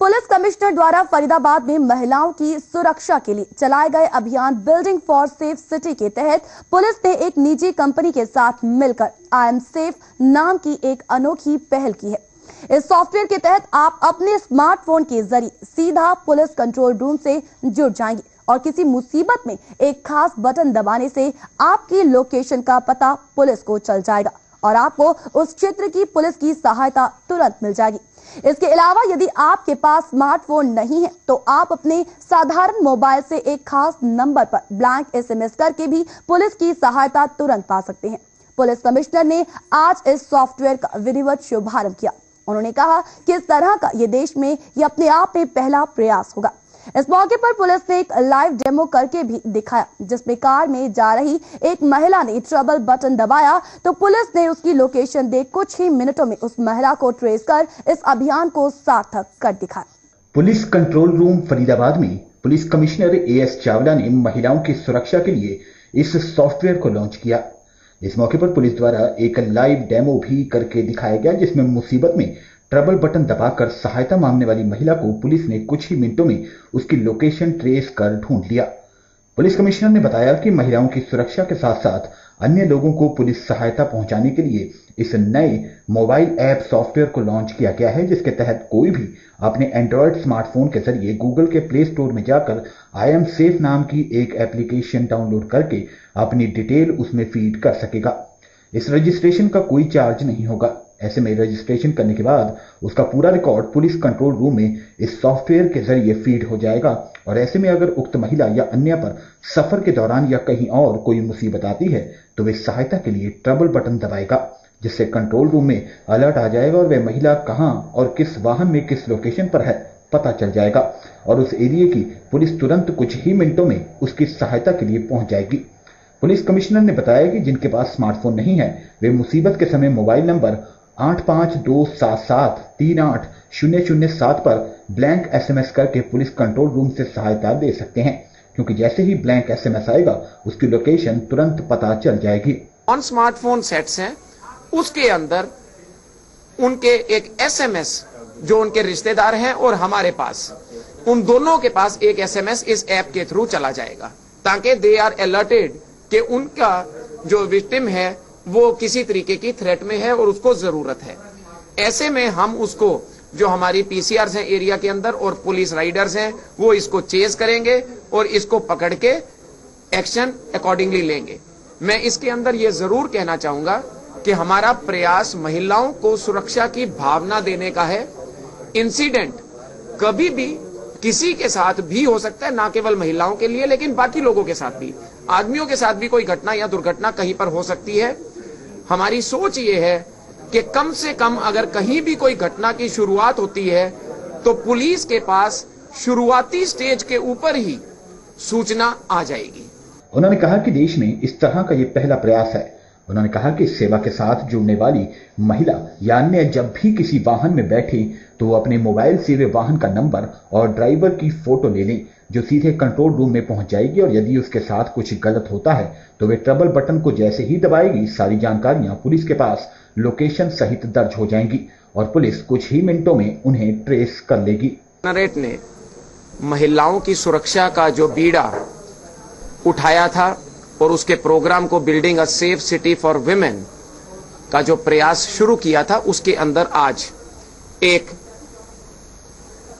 Police commissioner द्वारा फरीदाबाद में महिलाओं की सुरक्षा के लिए चलाए गए अभियान बिल्डिंग फॉर सेफ सिटी के तहत पुलिस ने एक निजी कंपनी के साथ मिलकर आई एम सेफ नाम की एक अनोखी पहल की है। इस सॉफ्टवेयर के तहत आप अपने स्मार्टफोन के जरिए सीधा पुलिस कंट्रोल रूम से जुड़ जाएंगे और किसी मुसीबत में एक खास बटन दबाने से आपकी लोकेशन का पता पुलिस को चल जाएगा और आपको उस क्षेत्र की पुलिस की सहायता तुरंत मिल जाएगी। इसके अलावा यदि आपके पास स्मार्टफोन नहीं है तो आप अपने साधारण मोबाइल से एक खास नंबर पर ब्लैंक एसएमएस करके भी पुलिस की सहायता तुरंत पा सकते हैं। पुलिस कमिश्नर ने आज इस सॉफ्टवेयर का विधिवत शुभारंभ किया। उन्होंने कहा कि इस तरह का ये देश में ये अपने आप में पहला प्रयास होगा। इस मौके पर पुलिस ने एक लाइव डेमो करके भी दिखाया, जिसमें कार में जा रही एक महिला ने ट्रबल बटन दबाया तो पुलिस ने उसकी लोकेशन देख कुछ ही मिनटों में उस महिला को ट्रेस कर इस अभियान को सार्थक कर दिखाया। पुलिस कंट्रोल रूम फरीदाबाद में पुलिस कमिश्नर एएस चावला ने महिलाओं की सुरक्षा के लिए इस सॉफ्टवेयर को लॉन्च किया। इस मौके पर पुलिस द्वारा एक लाइव डेमो भी करके दिखाया गया, जिसमें मुसीबत में ट्रबल बटन दबाकर सहायता मांगने वाली महिला को पुलिस ने कुछ ही मिनटों में उसकी लोकेशन ट्रेस कर ढूंढ लिया। पुलिस कमिश्नर ने बताया कि महिलाओं की सुरक्षा के साथ साथ अन्य लोगों को पुलिस सहायता पहुंचाने के लिए इस नए मोबाइल ऐप सॉफ्टवेयर को लॉन्च किया गया है, जिसके तहत कोई भी अपने एंड्रॉयड स्मार्टफोन के जरिए गूगल के प्ले स्टोर में जाकर आई एम सेफ नाम की एक एप्लीकेशन डाउनलोड करके अपनी डिटेल उसमें फीड कर सकेगा। इस रजिस्ट्रेशन का कोई चार्ज नहीं होगा। ऐसे में रजिस्ट्रेशन करने के बाद उसका पूरा रिकॉर्ड पुलिस कंट्रोल रूम में इस सॉफ्टवेयर के जरिए फीड हो जाएगा और ऐसे में अगर उक्त महिला या अन्य पर सफर के दौरान या कहीं और कोई मुसीबत आती है तो वे सहायता के लिए ट्रबल बटन दबाएगा, जिससे कंट्रोल रूम में अलर्ट आ जाएगा और वह महिला कहां और किस वाहन में किस लोकेशन पर है पता चल जाएगा और उस एरिया की पुलिस तुरंत कुछ ही मिनटों में उसकी सहायता के लिए पहुंच जाएगी। पुलिस कमिश्नर ने बताया कि जिनके पास स्मार्टफोन नहीं है वे मुसीबत के समय मोबाइल नंबर 8527738007 पर ब्लैंक एसएमएस करके पुलिस कंट्रोल रूम से सहायता दे सकते हैं, क्योंकि जैसे ही ब्लैंक एसएमएस आएगा उसकी लोकेशन तुरंत पता चल जाएगी। ऑन स्मार्टफोन सेट्स हैं, उसके अंदर उनके एक एसएमएस जो उनके रिश्तेदार हैं और हमारे पास, उन दोनों के पास एक एसएमएस इस ऐप के थ्रू चला जाएगा, ताकि दे आर अलर्टेड कि उनका जो विक्टिम है वो किसी तरीके की थ्रेट में है और उसको जरूरत है। ऐसे में हम उसको, जो हमारी पीसीआर्स हैं एरिया के अंदर और पुलिस राइडर्स हैं, वो इसको चेज करेंगे और इसको पकड़ के एक्शन अकॉर्डिंगली लेंगे। मैं इसके अंदर ये जरूर कहना चाहूंगा कि हमारा प्रयास महिलाओं को सुरक्षा की भावना देने का है। इंसिडेंट कभी भी किसी के साथ भी हो सकता है, ना केवल महिलाओं के लिए लेकिन बाकी लोगों के साथ भी, आदमियों के साथ भी कोई घटना या दुर्घटना कहीं पर हो सकती है। हमारी सोच ये है कि कम से कम अगर कहीं भी कोई घटना की शुरुआत होती है तो पुलिस के पास शुरुआती स्टेज के ऊपर ही सूचना आ जाएगी। उन्होंने कहा कि देश में इस तरह का ये पहला प्रयास है। उन्होंने कहा कि सेवा के साथ जुड़ने वाली महिला या अन्य जब भी किसी वाहन में बैठे तो अपने मोबाइल से वे वाहन का नंबर और ड्राइवर की फोटो ले लें, जो सीधे कंट्रोल रूम में पहुंच जाएगी और यदि उसके साथ कुछ गलत होता है तो वे ट्रबल बटन को जैसे ही दबाएगी सारी जानकारियां पुलिस के पास लोकेशन सहित दर्ज हो जाएंगी और पुलिस कुछ ही मिनटों में उन्हें ट्रेस कर लेगी। नरेट ने महिलाओं की सुरक्षा का जो बीड़ा उठाया था और उसके प्रोग्राम को building a safe city for women का जो प्रयास शुरू किया था, उसके अंदर आज एक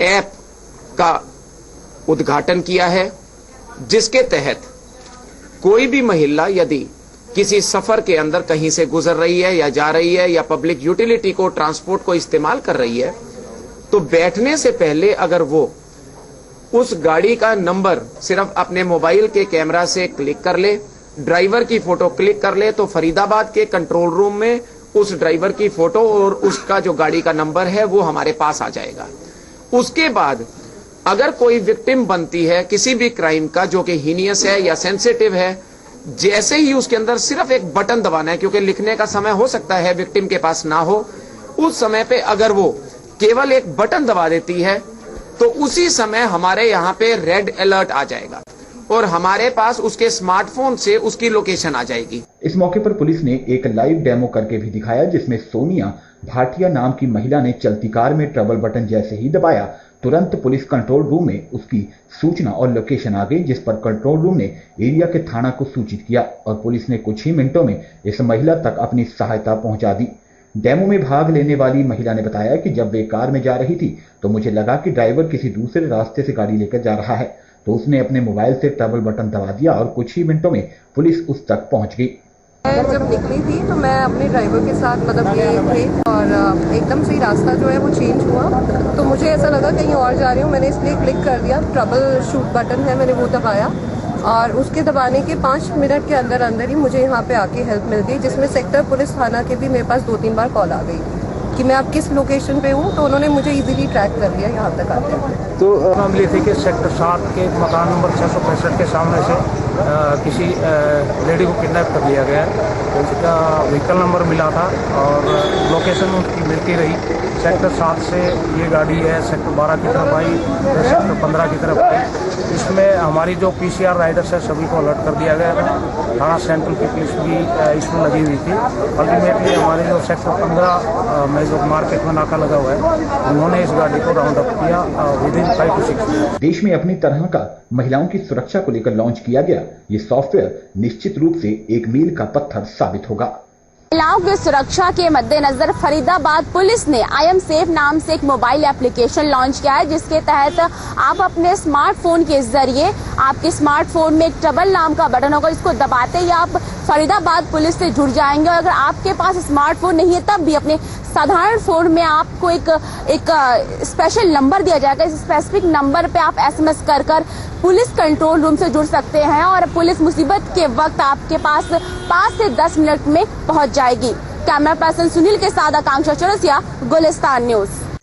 ऐप का उद्घाटन किया है, जिसके तहत कोई भी महिला यदि किसी सफर के अंदर कहीं से गुजर रही है या जा रही है या पब्लिक यूटिलिटी को, ट्रांसपोर्ट को इस्तेमाल कर रही है, तो बैठने से पहले अगर वो उस गाड़ी का नंबर सिर्फ अपने मोबाइल के कैमरा से क्लिक कर ले, ड्राइवर की फोटो क्लिक कर ले, तो फरीदाबाद के कंट्रोल रूम में उस ड्राइवर की फोटो और उसका जो गाड़ी का नंबर है वो हमारे पास आ जाएगा। उसके बाद अगर कोई विक्टिम बनती है किसी भी क्राइम का जो कि हीनियस है या सेंसिटिव है, जैसे ही उसके अंदर सिर्फ एक बटन दबाना है, क्योंकि लिखने का समय हो सकता है विक्टिम के पास ना हो, उस समय पे अगर वो केवल एक बटन दबा देती है तो उसी समय हमारे यहाँ पे रेड अलर्ट आ जाएगा और हमारे पास उसके स्मार्टफोन से उसकी लोकेशन आ जाएगी। इस मौके पर पुलिस ने एक लाइव डेमो करके भी दिखाया, जिसमें सोनिया भाटिया नाम की महिला ने चलती कार में ट्रबल बटन जैसे ही दबाया तुरंत पुलिस कंट्रोल रूम में उसकी सूचना और लोकेशन आ गई, जिस पर कंट्रोल रूम ने एरिया के थाना को सूचित किया और पुलिस ने कुछ ही मिनटों में इस महिला तक अपनी सहायता पहुंचा दी। डेमो में भाग लेने वाली महिला ने बताया कि जब वे कार में जा रही थी तो मुझे लगा कि ड्राइवर किसी दूसरे रास्ते से गाड़ी लेकर जा रहा है, तो उसने अपने मोबाइल से ट्रबल बटन दबा दिया और कुछ ही मिनटों में पुलिस उस तक पहुंच गई। मैं जब निकली थी तो मैं अपने ड्राइवर के साथ ये थे और एकदम से रास्ता जो है वो चेंज हुआ, तो मुझे ऐसा लगा कहीं और जा रही हूँ। मैंने इसलिए क्लिक कर दिया, ट्रबल शूट बटन है, मैंने वो दबाया और उसके दबाने के 5 मिनट के अंदर ही मुझे यहाँ पे आके हेल्प मिल गई, जिसमें सेक्टर पुलिस थाना के भी मेरे पास 2-3 बार कॉल आ गई कि मैं अब किस लोकेशन पे हूँ, तो उन्होंने मुझे इजीली ट्रैक कर लिया यहाँ तक आते हैं। तो मामले थी कि सेक्टर 7 के मकान नंबर 665 के सामने से किसी लेडी को किडनैप कर लिया गया है। उसका व्हीकल नंबर मिला था और लोकेशन उसकी मिलती रही। सेक्टर 7 से ये गाड़ी है सेक्टर 12 की तरफ आई, सेक्टर 15 की तरफ आई। इसमें हमारी जो PCR राइडर्स है सभी को अलर्ट कर दिया गया था। थाना सेंट्रल की पुलिस भी इसमें लगी हुई थी। अल्टीमेटली हमारे जो सेक्टर 15 में जो मार्केट में नाका लगा हुआ है, उन्होंने इस गाड़ी को राउंड अप किया विदिन 5 to 6 मिनट। देश में अपनी तरह का महिलाओं की सुरक्षा को लेकर लॉन्च किया गया ये सॉफ्टवेयर निश्चित रूप से एक मील का पत्थर साबित होगा। महिलाओं की सुरक्षा के मद्देनजर फरीदाबाद पुलिस ने आई एम सेफ नाम से एक मोबाइल एप्लीकेशन लॉन्च किया है, जिसके तहत आप अपने स्मार्टफोन के जरिए आपके स्मार्टफोन में एक ट्रबल नाम का बटन होगा, जिसको दबाते ही आप फरीदाबाद पुलिस से जुड़ जाएंगे। और अगर आपके पास स्मार्टफोन नहीं है तब भी अपने साधारण फोन में आपको एक स्पेशल नंबर दिया जाएगा। इस स्पेसिफिक नंबर पे आप SMS कर पुलिस कंट्रोल रूम से जुड़ सकते हैं और पुलिस मुसीबत के वक्त आपके पास 5 से 10 मिनट में पहुंच जाएगी। कैमरा पर्सन सुनील के साथ आकांक्षा चौरसिया, गुलिस्तान न्यूज।